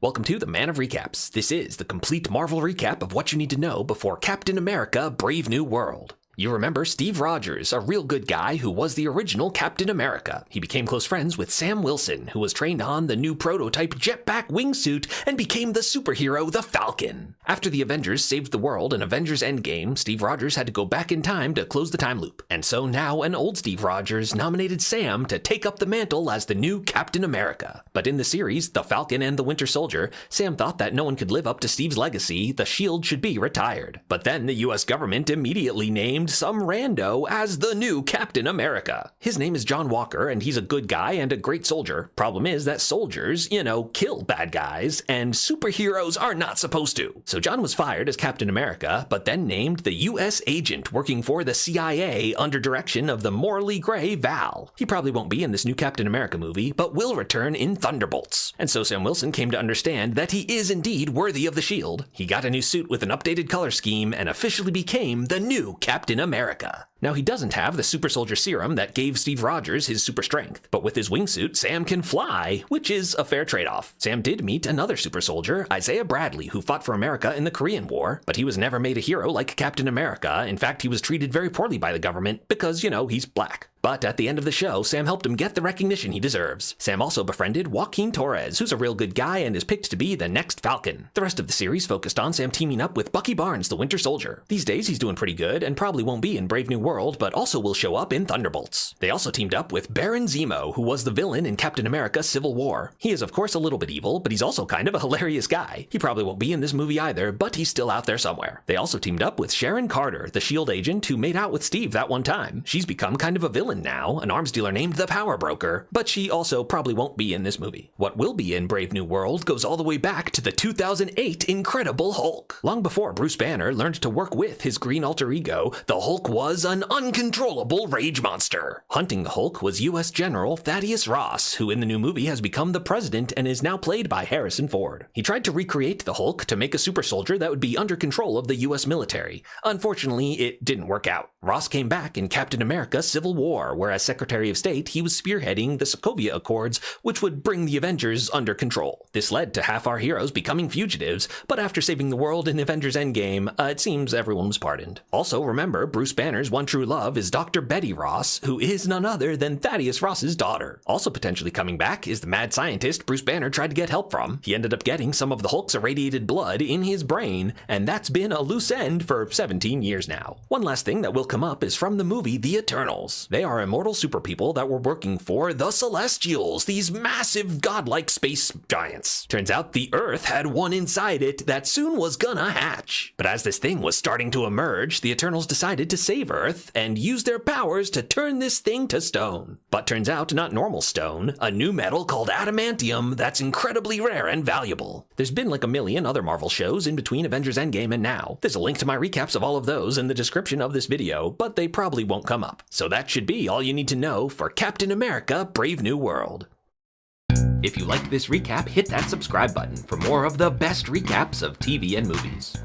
Welcome to the Man of Recaps. This is the complete Marvel recap of what you need to know before Captain America: Brave New World. You remember Steve Rogers, a real good guy who was the original Captain America. He became close friends with Sam Wilson, who was trained on the new prototype jetpack wingsuit and became the superhero the Falcon. After the Avengers saved the world in Avengers Endgame, Steve Rogers had to go back in time to close the time loop. And so now an old Steve Rogers nominated Sam to take up the mantle as the new Captain America. But in the series, The Falcon and the Winter Soldier, Sam thought that no one could live up to Steve's legacy, the shield should be retired. But then the US government immediately named some rando as the new Captain America. His name is John Walker, and he's a good guy and a great soldier. Problem is that soldiers, kill bad guys, and superheroes are not supposed to. So John was fired as Captain America, but then named the US agent working for the CIA under direction of the morally gray Val. He probably won't be in this new Captain America movie, but will return in Thunderbolts. And so Sam Wilson came to understand that he is indeed worthy of the shield. He got a new suit with an updated color scheme and officially became the new Captain America. Now, he doesn't have the super soldier serum that gave Steve Rogers his super strength, but with his wingsuit, Sam can fly, which is a fair trade-off. Sam did meet another super soldier, Isaiah Bradley, who fought for America in the Korean War, but he was never made a hero like Captain America. In fact, he was treated very poorly by the government because, he's black. But at the end of the show, Sam helped him get the recognition he deserves. Sam also befriended Joaquin Torres, who's a real good guy and is picked to be the next Falcon. The rest of the series focused on Sam teaming up with Bucky Barnes, the Winter Soldier. These days, he's doing pretty good and probably won't be in Brave New World, but also will show up in Thunderbolts. They also teamed up with Baron Zemo, who was the villain in Captain America: Civil War. He is, of course, a little bit evil, but he's also kind of a hilarious guy. He probably won't be in this movie either, but he's still out there somewhere. They also teamed up with Sharon Carter, the S.H.I.E.L.D. agent who made out with Steve that one time. She's become kind of a villain now, an arms dealer named the Power Broker, but she also probably won't be in this movie. What will be in Brave New World goes all the way back to the 2008 Incredible Hulk. Long before Bruce Banner learned to work with his green alter ego, the Hulk was an uncontrollable rage monster. Hunting the Hulk was US General Thaddeus Ross, who in the new movie has become the president and is now played by Harrison Ford. He tried to recreate the Hulk to make a super soldier that would be under control of the US military. Unfortunately, it didn't work out. Ross came back in Captain America: Civil War, where as Secretary of State, he was spearheading the Sokovia Accords, which would bring the Avengers under control. This led to half our heroes becoming fugitives, but after saving the world in Avengers Endgame, it seems everyone was pardoned. Also, remember, Bruce Banner's one true love is Dr. Betty Ross, who is none other than Thaddeus Ross's daughter. Also potentially coming back is the mad scientist Bruce Banner tried to get help from. He ended up getting some of the Hulk's irradiated blood in his brain, and that's been a loose end for 17 years now. One last thing that will come up is from the movie The Eternals. They are immortal super people that were working for the Celestials, these massive godlike space giants. Turns out the Earth had one inside it that soon was gonna hatch. But as this thing was starting to emerge, the Eternals decided to save Earth and use their powers to turn this thing to stone. But turns out not normal stone, a new metal called Adamantium that's incredibly rare and valuable. There's been like a million other Marvel shows in between Avengers Endgame and now. There's a link to my recaps of all of those in the description of this video, but they probably won't come up. So that should be all you need to know for Captain America: Brave New World. If you liked this recap, hit that subscribe button for more of the best recaps of TV and movies.